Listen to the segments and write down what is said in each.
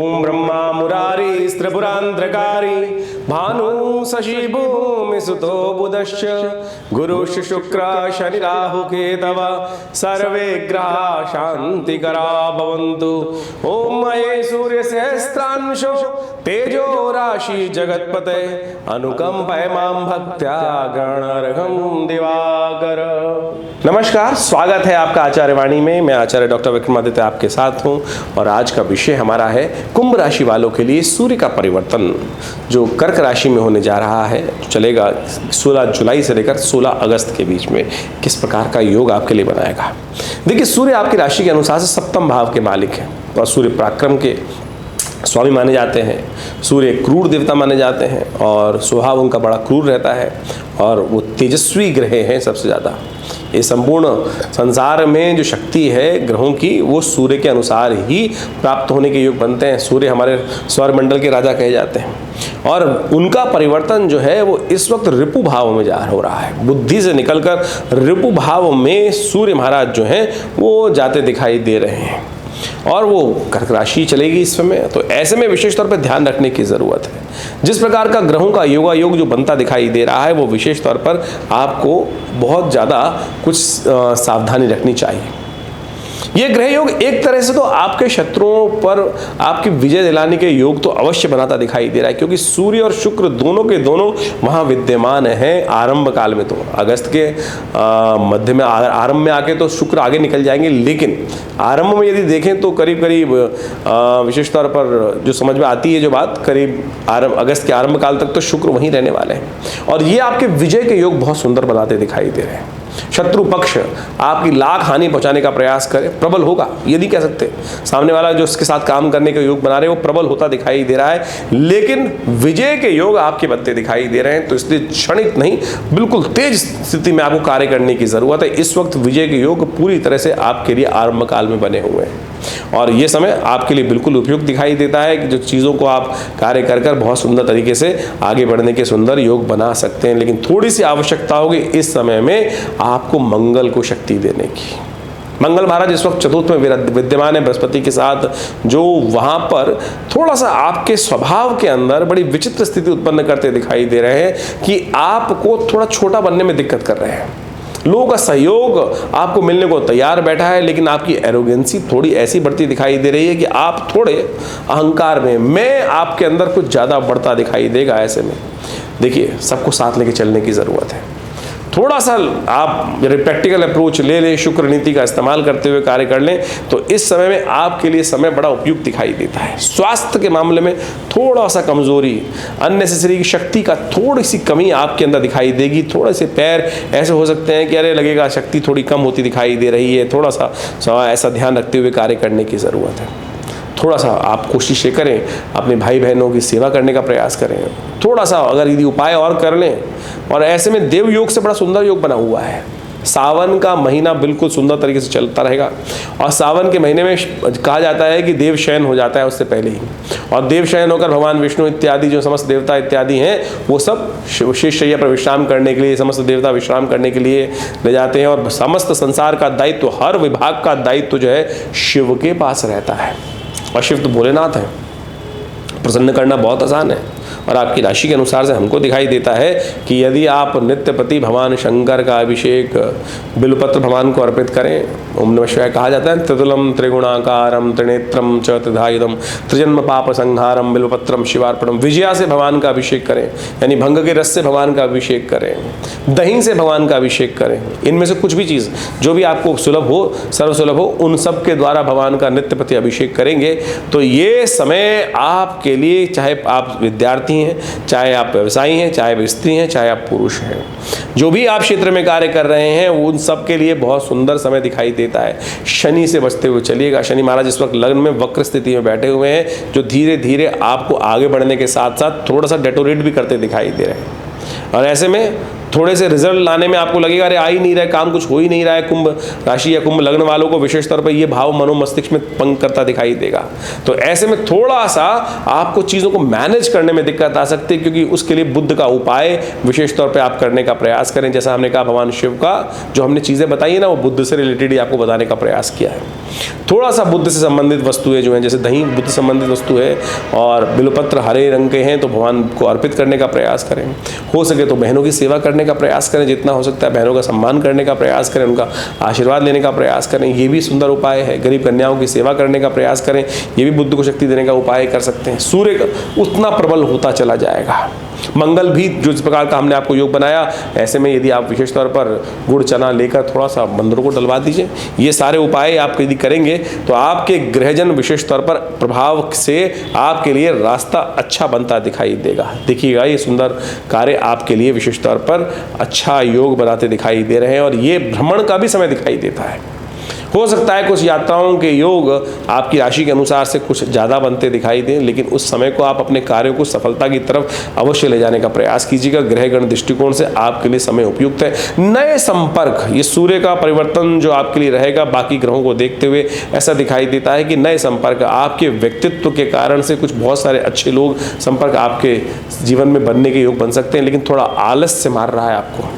ओम ब्रह्मा मुरारी त्रिपुरांतकारी भानु शशि भूमि सुतो बुधश्च गुरुश्च शुक्र शनि राहु केतव सर्वे ग्रहा शांतिकरा भवन्तु। ओम मये सूर्य सहस्त्रांशो तेजो राशि जगत्पते अनुकंपय मां भक्त्या गणर्घं दिवाकर। नमस्कार, स्वागत है आपका आचार्य वाणी में। मैं आचार्य डॉक्टर विक्रमादित्य आपके साथ हूं और आज का विषय हमारा है कुंभ राशि वालों के लिए सूर्य का परिवर्तन जो कर्क राशि में होने जा रहा है, चलेगा 16 जुलाई से लेकर 16 अगस्त के बीच में। किस प्रकार का योग आपके लिए बनाएगा। देखिए, सूर्य आपकी राशि के अनुसार से सप्तम भाव के मालिक है और सूर्य पराक्रम के स्वामी माने जाते हैं। सूर्य क्रूर देवता माने जाते हैं और स्वभाव उनका बड़ा क्रूर रहता है और वो तेजस्वी ग्रह हैं सबसे ज़्यादा। ये संपूर्ण संसार में जो शक्ति है ग्रहों की, वो सूर्य के अनुसार ही प्राप्त होने के योग बनते हैं। सूर्य हमारे सौरमंडल के राजा कहे जाते हैं और उनका परिवर्तन जो है वो इस वक्त ऋपु भाव में हो रहा है। बुद्धि से निकलकर ऋपु भाव में सूर्य महाराज जो हैं वो जाते दिखाई दे रहे हैं और वो कर्क राशि चलेगी इस समय। तो ऐसे में विशेष तौर पर ध्यान रखने की ज़रूरत है। जिस प्रकार का ग्रहों का योगा योग जो बनता दिखाई दे रहा है वो विशेष तौर पर आपको बहुत ज़्यादा कुछ सावधानी रखनी चाहिए। ये ग्रह योग एक तरह से तो आपके शत्रुओं पर आपकी विजय दिलाने के योग तो अवश्य बनाता दिखाई दे रहा है, क्योंकि सूर्य और शुक्र दोनों के दोनों वहाँ विद्यमान हैं आरंभ काल में। तो अगस्त के मध्य में आरंभ में आके तो शुक्र आगे निकल जाएंगे, लेकिन आरंभ में यदि देखें तो करीब करीब विशेष तौर पर जो समझ में आती है जो बात, करीब अगस्त के आरंभ काल तक तो शुक्र वहीं रहने वाले हैं और ये आपके विजय के योग बहुत सुंदर बनाते दिखाई दे रहे हैं। शत्रु पक्ष आपकी लाख हानि पहुंचाने का प्रयास करे, प्रबल होगा, ये नहीं कह सकते। सामने वाला जो उसके साथ काम करने के योग बना रहे हैं वो प्रबल होता दिखाई दे रहा है, लेकिन विजय के योग आपके बनते दिखाई दे रहे हैं। तो इसलिए क्षणिक नहीं, बिल्कुल तेज स्थिति में आपको कार्य करने की जरूरत है। इस वक्त विजय के योग पूरी तरह से आपके लिए आरंभ काल में बने हुए हैं और ये समय आपके लिए बिल्कुल उपयुक्त दिखाई देता है कि जो चीज़ों को आप कार्य कर कर बहुत सुंदर तरीके से आगे बढ़ने के सुंदर योग बना सकते हैं। लेकिन थोड़ी सी आवश्यकता होगी इस समय में आपको मंगल को शक्ति देने की। मंगल महाराज इस वक्त चतुर्थ में विद्यमान है बृहस्पति के साथ, जो वहाँ पर थोड़ा सा आपके स्वभाव के अंदर बड़ी विचित्र स्थिति उत्पन्न करते दिखाई दे रहे हैं कि आपको थोड़ा छोटा बनने में दिक्कत कर रहे हैं। लोगों का सहयोग आपको मिलने को तैयार बैठा है, लेकिन आपकी एरोगेंसी थोड़ी ऐसी बढ़ती दिखाई दे रही है कि आप थोड़े अहंकार में मैं आपके अंदर कुछ ज़्यादा बढ़ता दिखाई देगा। ऐसे में देखिए, सबको साथ लेके चलने की ज़रूरत है। थोड़ा सा आप प्रैक्टिकल अप्रोच ले लें, शुक्र नीति का इस्तेमाल करते हुए कार्य कर लें तो इस समय में आपके लिए समय बड़ा उपयुक्त दिखाई देता है। स्वास्थ्य के मामले में थोड़ा सा कमजोरी, अननेसेसरी की शक्ति का थोड़ी सी कमी आपके अंदर दिखाई देगी। थोड़े से पैर ऐसे हो सकते हैं कि अरे लगेगा शक्ति थोड़ी कम होती दिखाई दे रही है। थोड़ा सा ऐसा ध्यान रखते हुए कार्य करने की ज़रूरत है। थोड़ा सा आप कोशिशें करें, अपने भाई बहनों की सेवा करने का प्रयास करें। थोड़ा सा अगर यदि उपाय और कर लें, और ऐसे में देव योग से बड़ा सुंदर योग बना हुआ है। सावन का महीना बिल्कुल सुंदर तरीके से चलता रहेगा और सावन के महीने में कहा जाता है कि देव शयन हो जाता है उससे पहले ही, और देव शयन होकर भगवान विष्णु इत्यादि जो समस्त देवता इत्यादि हैं वो सब शेष शैया पर विश्राम करने के लिए, समस्त देवता विश्राम करने के लिए ले जाते हैं और समस्त संसार का दायित्व, हर विभाग का दायित्व जो है शिव के पास रहता है। और शिव तो भोलेनाथ है, प्रसन्न करना बहुत आसान है। और आपकी राशि के अनुसार से हमको दिखाई देता है कि यदि आप नित्यपति भगवान शंकर का अभिषेक बिल्वपत्र भगवान को अर्पित करें, ओम नमः शिवाय कहा जाता है, त्रितुलम त्रिगुणाकारम त्रिनेत्रम च त्रिधायुधम त्रिजन्म पाप संहारम बिल्वपत्रम शिवार्पणम। विजया से भगवान का अभिषेक करें, यानी भंग के रस से भगवान का अभिषेक करें, दही से भगवान का अभिषेक करें। इनमें से कुछ भी चीज़ जो भी आपको सुलभ हो, सर्वसुलभ हो, उन सब के द्वारा भगवान का नित्यपति अभिषेक करेंगे तो ये समय आपके लिए, चाहे आप विद्यार्थी हैं, चाहे आप व्यवसायी हैं, चाहे आप स्त्री हैं, चाहे आप पुरुष हैं, जो भी आप क्षेत्र में कार्य कर रहे हैं उन सब के लिए बहुत सुंदर समय दिखाई देता है। शनि से बचते हुए चलिएगा। शनि महाराज इस वक्त लग्न में वक्र स्थिति में बैठे हुए हैं, जो धीरे धीरे आपको आगे बढ़ने के साथ साथ थोड़ा सा डेटोरेट भी करते दिखाई दे रहे हैं और ऐसे में थोड़े से रिजल्ट लाने में आपको लगेगा अरे आ ही नहीं रहा है, काम कुछ हो ही नहीं रहा है। कुंभ राशि या कुंभ लग्न वालों को विशेष तौर पर ये भाव मनो मस्तिष्क में पंग करता दिखाई देगा। तो ऐसे में थोड़ा सा आपको चीज़ों को मैनेज करने में दिक्कत आ सकती है, क्योंकि उसके लिए बुद्ध का उपाय विशेष तौर पर आप करने का प्रयास करें। जैसा हमने कहा भगवान शिव का जो हमने चीज़ें बताई है ना, वो बुद्ध से रिलेटेड ही आपको बताने का प्रयास किया है। थोड़ा सा बुद्ध से संबंधित वस्तुएं जो हैं, जैसे दही बुद्ध से संबंधित वस्तु है और बिल्वपत्र हरे रंग के हैं तो भगवान को अर्पित करने का प्रयास करें। हो सके तो बहनों की सेवा करने का प्रयास करें, जितना हो सकता है बहनों का सम्मान करने का प्रयास करें, उनका आशीर्वाद लेने का प्रयास करें, ये भी सुंदर उपाय है। गरीब कन्याओं की सेवा करने का प्रयास करें, ये भी बुद्ध को शक्ति देने का उपाय कर सकते हैं। सूर्य का उतना प्रबल होता चला जाएगा। मंगल भी जो इस प्रकार का हमने आपको योग बनाया, ऐसे में यदि आप विशेष तौर पर गुड़ चना लेकर थोड़ा सा मंदिरों को डलवा दीजिए। ये सारे उपाय आप यदि करेंगे तो आपके ग्रहजन विशेष तौर पर प्रभाव से आपके लिए रास्ता अच्छा बनता दिखाई देगा। देखिएगा ये सुंदर कार्य आपके लिए विशेष तौर पर अच्छा योग बनाते दिखाई दे रहे हैं और ये भ्रमण का भी समय दिखाई देता है। हो सकता है कुछ यात्राओं के योग आपकी राशि के अनुसार से कुछ ज़्यादा बनते दिखाई दें, लेकिन उस समय को आप अपने कार्यों को सफलता की तरफ अवश्य ले जाने का प्रयास कीजिएगा। ग्रहगण दृष्टिकोण से आपके लिए समय उपयुक्त है। नए संपर्क, ये सूर्य का परिवर्तन जो आपके लिए रहेगा बाकी ग्रहों को देखते हुए ऐसा दिखाई देता है कि नए संपर्क आपके व्यक्तित्व के कारण से कुछ बहुत सारे अच्छे लोग संपर्क आपके जीवन में बनने के योग बन सकते हैं, लेकिन थोड़ा आलस्य मार रहा है आपको।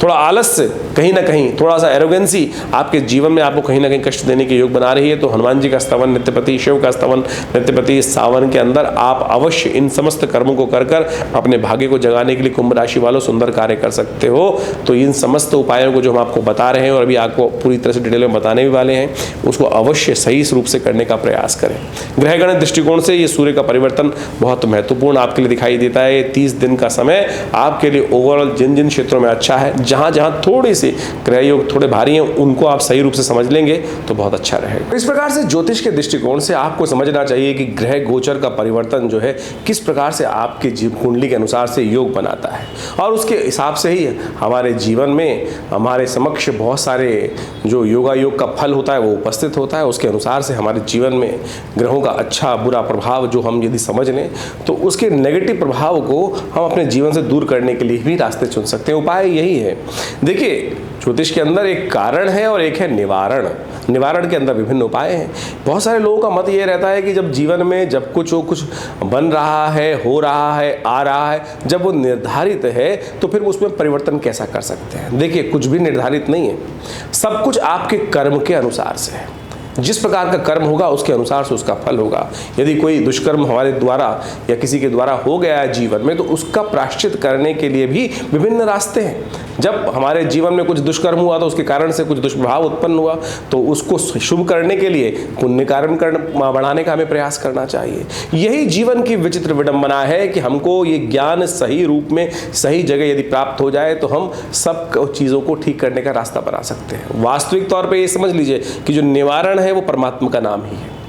थोड़ा आलस्य, कहीं ना कहीं थोड़ा सा एरोगेंसी आपके जीवन में आपको कहीं ना कहीं कष्ट देने के योग बना रही है। तो हनुमान जी का स्तवन नित्यपति, शिव का स्तवन नित्यपति, सावन के अंदर आप अवश्य इन समस्त कर्मों को कर कर अपने भाग्य को जगाने के लिए कुंभ राशि वालों सुंदर कार्य कर सकते हो। तो इन समस्त उपायों को जो हम आपको बता रहे हैं और अभी आपको पूरी तरह से डिटेल में बताने भी वाले हैं, उसको अवश्य सही रूप से करने का प्रयास करें। ग्रहगण दृष्टिकोण से ये सूर्य का परिवर्तन बहुत महत्वपूर्ण आपके लिए दिखाई देता है। 30 दिन का समय आपके लिए ओवरऑल जिन जिन क्षेत्रों में अच्छा है, जहां जहां थोड़ी सी ग्रह योग थोड़े भारी हैं, उनको आप सही रूप से समझ लेंगे तो बहुत अच्छा रहेगा। इस प्रकार से ज्योतिष के दृष्टिकोण से आपको समझना चाहिए कि ग्रह गोचर का परिवर्तन जो है किस प्रकार से आपके जीवन कुंडली के अनुसार से योग बनाता है और उसके हिसाब से ही हमारे जीवन में हमारे समक्ष बहुत सारे जो योगा योग का फल होता है वो उपस्थित होता है। उसके अनुसार से हमारे जीवन में ग्रहों का अच्छा बुरा प्रभाव जो हम यदि समझ लें तो उसके नेगेटिव प्रभाव को हम अपने जीवन से दूर करने के लिए भी रास्ते चुन सकते हैं। उपाय यही है। देखिए, ज्योतिष के अंदर एक कारण है और एक है निवारण। निवारण के अंदर विभिन्न उपाय हैं। बहुत सारे लोगों का मत ये रहता है कि जब जीवन में जब कुछ बन रहा है, हो रहा है, आ रहा है, जब वो निर्धारित है तो फिर उसमें परिवर्तन कैसा कर सकते हैं। देखिए, कुछ भी निर्धारित नहीं है, सब कुछ आपके कर्म के अनुसार से है। जिस प्रकार का कर्म होगा उसके अनुसार से उसका फल होगा। यदि कोई दुष्कर्म हमारे द्वारा या किसी के द्वारा हो गया है जीवन में तो उसका प्रायश्चित करने के लिए भी विभिन्न रास्ते हैं। जब हमारे जीवन में कुछ दुष्कर्म हुआ तो उसके कारण से कुछ दुष्प्रभाव उत्पन्न हुआ तो उसको शुभ करने के लिए पुण्य कर्म बढ़ाने का हमें प्रयास करना चाहिए। यही जीवन की विचित्र विडंबना है कि हमको ये ज्ञान सही रूप में सही जगह यदि प्राप्त हो जाए तो हम सब चीज़ों को ठीक करने का रास्ता बना सकते हैं। वास्तविक तौर पर ये समझ लीजिए कि जो निवारण है वो परमात्मा का नाम ही है।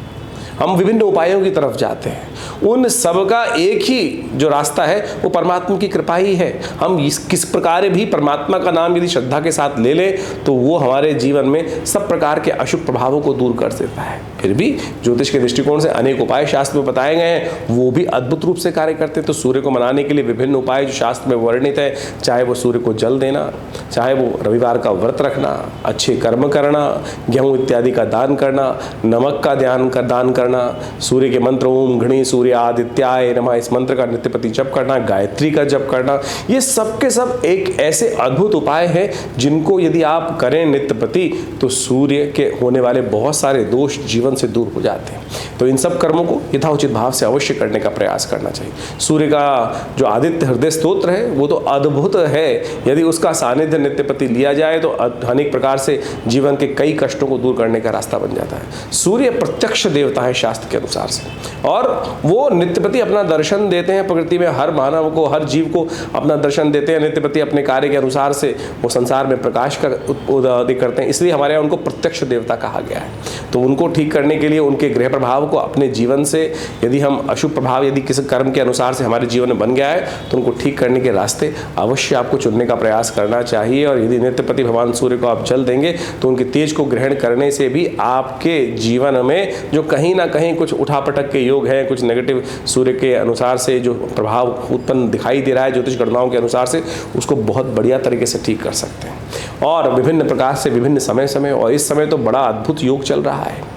हम विभिन्न उपायों की तरफ जाते हैं, उन सब का एक ही जो रास्ता है वो परमात्मा की कृपा ही है। हम किस प्रकार भी परमात्मा का नाम यदि श्रद्धा के साथ ले लें तो वो हमारे जीवन में सब प्रकार के अशुभ प्रभावों को दूर कर देता है। फिर भी ज्योतिष के दृष्टिकोण से अनेक उपाय शास्त्र में बताए गए हैं, वो भी अद्भुत रूप से कार्य करते हैं। तो सूर्य को मनाने के लिए विभिन्न उपाय जो शास्त्र में वर्णित है, चाहे वो सूर्य को जल देना, चाहे वो रविवार का व्रत रखना, अच्छे कर्म करना, गेहूँ इत्यादि का दान करना, नमक का दान करना, सूर्य के मंत्र ओम घृणी सूर्य आदित्याय नमः इस मंत्र का नित्यप्रति जप करना, गायत्री का जप करना, ये सब के सब एक ऐसे अद्भुत उपाय हैं जिनको यदि आप करें नित्यप्रति तो सूर्य के होने वाले बहुत सारे दोष जीवन से दूर हो जाते हैं। तो इन सब कर्मों को यथाउचित भाव से अवश्य करने का प्रयास करना चाहिए। सूर्य का जो आदित्य हृदय स्तोत्र है वो तो अद्भुत है। यदि उसका सानिध्य नित्यप्रति लिया जाए तो अनेक प्रकार से जीवन के कई कष्टों को दूर करने का रास्ता बन जाता है। सूर्य प्रत्यक्ष देवता है शास्त्र के अनुसार से और वो नित्यप्रति अपना दर्शन देते हैं प्रकृति में, हर मानव को, हर जीव को अपना दर्शन देते हैं नित्यप्रति अपने कार्य के अनुसार से। वो संसार में प्रकाश का उत्पत्ति करते हैं, इसलिए हमारे यहाँ उनको प्रत्यक्ष देवता कहा गया है। तो उनको ठीक करने के लिए उनके ग्रह प्रभाव को अपने जीवन से यदि हम अशुभ प्रभाव यदि किसी कर्म के अनुसार से हमारे जीवन में बन गया है तो उनको ठीक करने के रास्ते अवश्य आपको चुनने का प्रयास करना चाहिए। और यदि नित्यप्रति भगवान सूर्य को आप जल देंगे तो उनके तेज को ग्रहण करने से भी आपके जीवन में जो कहीं ना कहीं कुछ उठापटक के योग हैं, कुछ नेगेटिव सूर्य के अनुसार से जो प्रभाव उत्पन्न दिखाई दे रहा है ज्योतिष गणनाओं के अनुसार से, उसको बहुत बढ़िया तरीके से ठीक कर सकते हैं। और विभिन्न प्रकार से विभिन्न समय और इस समय तो बड़ा अद्भुत योग चल रहा है।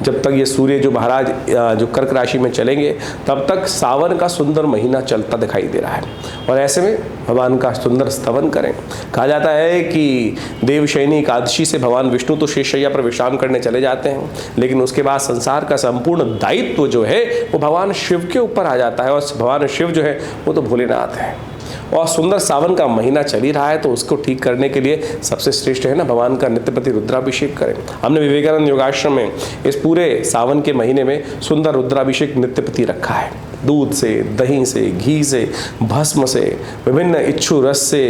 जब तक ये सूर्य जो महाराज जो कर्क राशि में चलेंगे तब तक सावन का सुंदर महीना चलता दिखाई दे रहा है। और ऐसे में भगवान का सुंदर स्तवन करें। कहा जाता है कि देवशयनी एकादशी से भगवान विष्णु तो शेषशैया पर विश्राम करने चले जाते हैं, लेकिन उसके बाद संसार का संपूर्ण दायित्व जो है वो भगवान शिव के ऊपर आ जाता है। और भगवान शिव जो है वो तो भोलेनाथ है। और सुंदर सावन का महीना चल ही रहा है, तो उसको ठीक करने के लिए सबसे श्रेष्ठ है ना भगवान का नित्यपति रुद्राभिषेक करें। हमने विवेकानंद योगाश्रम में इस पूरे सावन के महीने में सुंदर रुद्राभिषेक नित्यपति रखा है। दूध से, दही से, घी से, भस्म से, विभिन्न इच्छु रस से,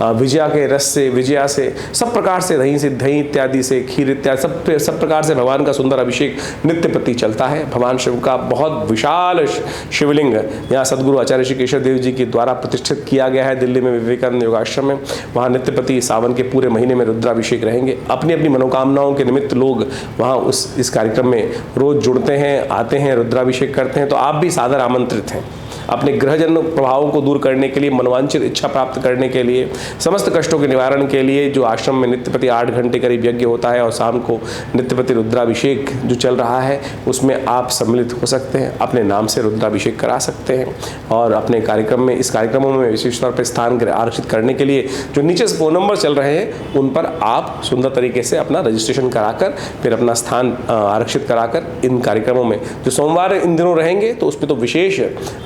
विजया के रस से, विजया से, सब प्रकार से, दही से, दही इत्यादि से, खीर इत्यादि सब प्रकार से भगवान का सुंदर अभिषेक नित्यपति चलता है। भगवान शिव का बहुत विशाल शिवलिंग यहाँ सदगुरु आचार्य श्री केशव देव जी के द्वारा प्रतिष्ठित किया गया है दिल्ली में विवेकानंद योगाश्रम में। वहाँ नित्यपति सावन के पूरे महीने में रुद्राभिषेक रहेंगे। अपनी अपनी मनोकामनाओं के निमित्त लोग वहाँ इस कार्यक्रम में रोज जुड़ते हैं, आते हैं, रुद्राभिषेक करते हैं। तो आप भी सादर आमंत्रित हैं। अपने ग्रहजन्य प्रभावों को दूर करने के लिए, मनोवांछित इच्छा प्राप्त करने के लिए, समस्त कष्टों के निवारण के लिए जो आश्रम में नित्यपति 8 घंटे करीब यज्ञ होता है और शाम को नित्यपति रुद्राभिषेक जो चल रहा है उसमें आप सम्मिलित हो सकते हैं। अपने नाम से रुद्राभिषेक करा सकते हैं और अपने कार्यक्रम में, इस कार्यक्रमों में विशेष तौर पर स्थान आरक्षित करने के लिए जो नीचे फ़ोन नंबर चल रहे हैं उन पर आप सुंदर तरीके से अपना रजिस्ट्रेशन कराकर फिर अपना स्थान आरक्षित कराकर इन कार्यक्रमों में जो सोमवार इन दिनों रहेंगे तो उसमें तो विशेष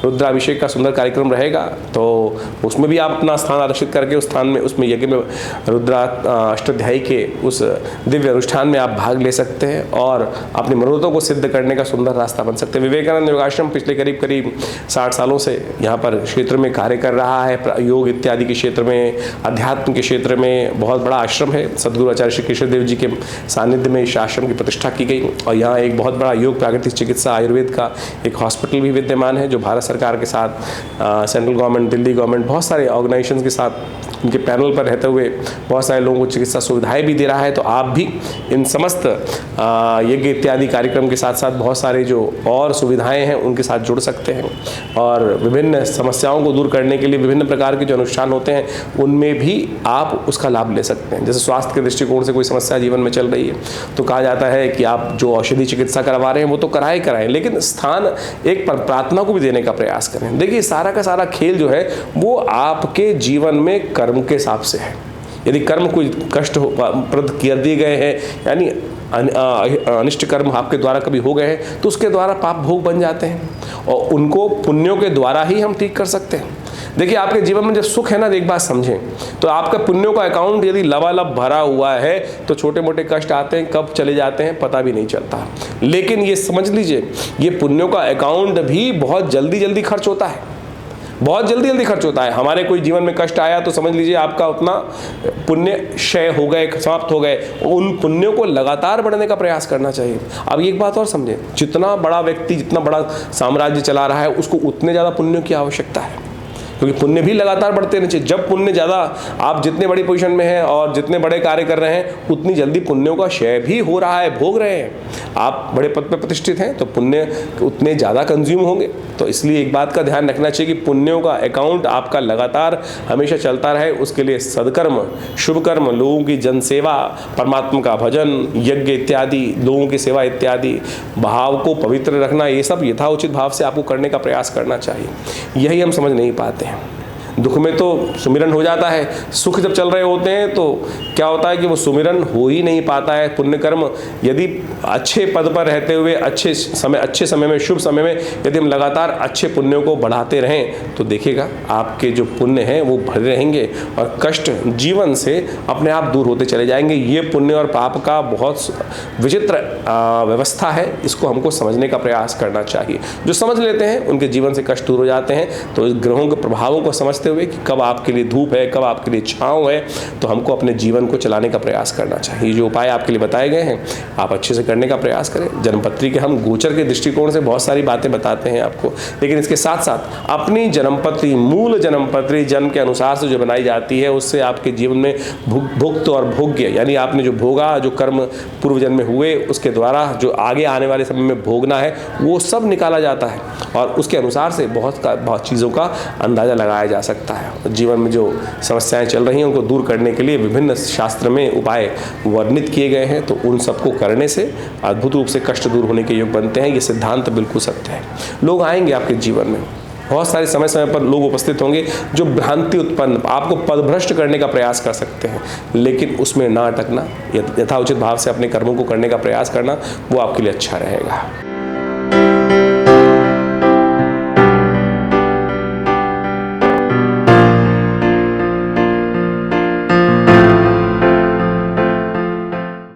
रुद्राभिषेक का सुंदर कार्यक्रम रहेगा, तो उसमें भी आप अपना स्थान आरक्षित करके उस स्थान में, उसमें यज्ञ में रुद्रा अष्टाध्यायी के उस दिव्य अनुष्ठान में आप भाग ले सकते हैं और अपनी मनोरथों को सिद्ध करने का सुंदर रास्ता बन सकते हैं। विवेकानंद योगाश्रम पिछले करीब 60 सालों से यहाँ पर क्षेत्र में कार्य कर रहा है। योग इत्यादि के क्षेत्र में, अध्यात्म के क्षेत्र में बहुत बड़ा आश्रम है। सदगुरु आचार्य श्री केशव देव जी के सानिध्य में इस आश्रम की प्रतिष्ठा की गई और यहाँ एक बहुत बड़ा योग, प्राकृतिक चिकित्सा, आयुर्वेद का एक हॉस्पिटल भी विद्यमान है जो भारत सरकार के साथ, सेंट्रल गवर्नमेंट, दिल्ली गवर्नमेंट, बहुत सारे ऑर्गेनाइजेशंस के साथ उनके पैनल पर रहते हुए बहुत सारे लोगों को चिकित्सा सुविधाएं भी दे रहा है। तो आप भी इन समस्त यज्ञ इत्यादि कार्यक्रम के साथ साथ बहुत सारे जो और सुविधाएं हैं उनके साथ जुड़ सकते हैं और विभिन्न समस्याओं को दूर करने के लिए विभिन्न प्रकार के जो अनुष्ठान होते हैं उनमें भी आप उसका लाभ ले सकते हैं। जैसे स्वास्थ्य के दृष्टिकोण से कोई समस्या जीवन में चल रही है तो कहा जाता है कि आप जो औषधि चिकित्सा करवा रहे हैं वो तो कराएं, लेकिन स्थान एक प्रार्थना को भी देने का प्रयास करें। देखिए सारा का सारा खेल जो है वो आपके जीवन में कर्म के हिसाब से है। यदि कर्म कोई कष्ट प्रद कर दिए गए हैं, यानी अनिष्ट कर्म आपके द्वारा कभी हो गए हैं तो उसके द्वारा पाप भोग बन जाते हैं और उनको पुण्यों के द्वारा ही हम ठीक कर सकते हैं। देखिए आपके जीवन में जब सुख है ना, एक बात समझें, तो आपका पुण्यों का अकाउंट यदि लबालब भरा हुआ है तो छोटे मोटे कष्ट आते हैं, कब चले जाते हैं पता भी नहीं चलता। लेकिन ये समझ लीजिए ये पुण्यों का अकाउंट भी बहुत जल्दी खर्च होता है, बहुत जल्दी खर्च होता है। हमारे कोई जीवन में कष्ट आया तो समझ लीजिए आपका उतना पुण्य क्षय हो गए, समाप्त हो गए। उन पुण्यों को लगातार बढ़ने का प्रयास करना चाहिए। अब एक बात और समझें, जितना बड़ा व्यक्ति, जितना बड़ा साम्राज्य चला रहा है उसको उतने ज़्यादा पुण्यों की आवश्यकता है, क्योंकि पुण्य भी लगातार बढ़ते रहने चाहिए। जब पुण्य ज़्यादा, आप जितने बड़ी पोजीशन में हैं और जितने बड़े कार्य कर रहे हैं उतनी जल्दी पुण्यों का क्षय भी हो रहा है, भोग रहे हैं। आप बड़े पद पर प्रतिष्ठित हैं तो पुण्य उतने ज़्यादा कंज्यूम होंगे। तो इसलिए एक बात का ध्यान रखना चाहिए कि पुण्यों का अकाउंट आपका लगातार हमेशा चलता रहे। उसके लिए सदकर्म, शुभ कर्म, लोगों की जनसेवा, परमात्मा का भजन, यज्ञ इत्यादि, लोगों की सेवा इत्यादि, भाव को पवित्र रखना, ये सब यथाउचित भाव से आपको करने का प्रयास करना चाहिए। यही हम समझ नहीं पाते हैं। दुख में तो सुमिरन हो जाता है, सुख जब चल रहे होते हैं तो क्या होता है कि वो सुमिरन हो ही नहीं पाता है। पुण्य कर्म यदि अच्छे पद पर रहते हुए अच्छे समय में, शुभ समय में यदि हम लगातार अच्छे पुण्यों को बढ़ाते रहें तो देखिएगा आपके जो पुण्य हैं वो भरे रहेंगे और कष्ट जीवन से अपने आप दूर होते चले जाएंगे। ये पुण्य और पाप का बहुत विचित्र व्यवस्था है, इसको हमको समझने का प्रयास करना चाहिए। जो समझ लेते हैं उनके जीवन से कष्ट दूर हो जाते हैं। तो इस ग्रहों के प्रभावों को समझते हुए कि कब आपके लिए धूप है, कब आपके लिए छांव है, तो हमको अपने जीवन को चलाने का प्रयास करना चाहिए। जो उपाय आपके लिए बताए गए हैं आप अच्छे से करने का प्रयास करें। जन्मपत्री के हम गोचर के दृष्टिकोण से बहुत सारी बातें बताते हैं आपको, लेकिन इसके साथ साथ अपनी जन्मपत्री, मूल जन्मपत्री जन्म के अनुसार से जो बनाई जाती है उससे आपके जीवन में भुक्त और भोग्य, यानी आपने जो भोगा, जो कर्म पूर्व जन्म में हुए उसके द्वारा जो आगे आने वाले समय में भोगना है वो सब निकाला जाता है और उसके अनुसार से बहुत चीज़ों का अंदाज़ा लगाया जा सकता है। सकता है। जीवन में जो समस्याएं चल रही हैं उनको दूर करने के लिए विभिन्न शास्त्र में उपाय वर्णित किए गए हैं, तो उन सबको करने से अद्भुत रूप से कष्ट दूर होने के योग बनते हैं। ये सिद्धांत बिल्कुल सत्य है। लोग आएंगे आपके जीवन में, बहुत सारे समय समय पर लोग उपस्थित होंगे जो भ्रांति उत्पन्न, आपको पदभ्रष्ट करने का प्रयास कर सकते हैं, लेकिन उसमें ना अटकना, यथाउचित भाव से अपने कर्मों को करने का प्रयास करना, वो आपके लिए अच्छा रहेगा।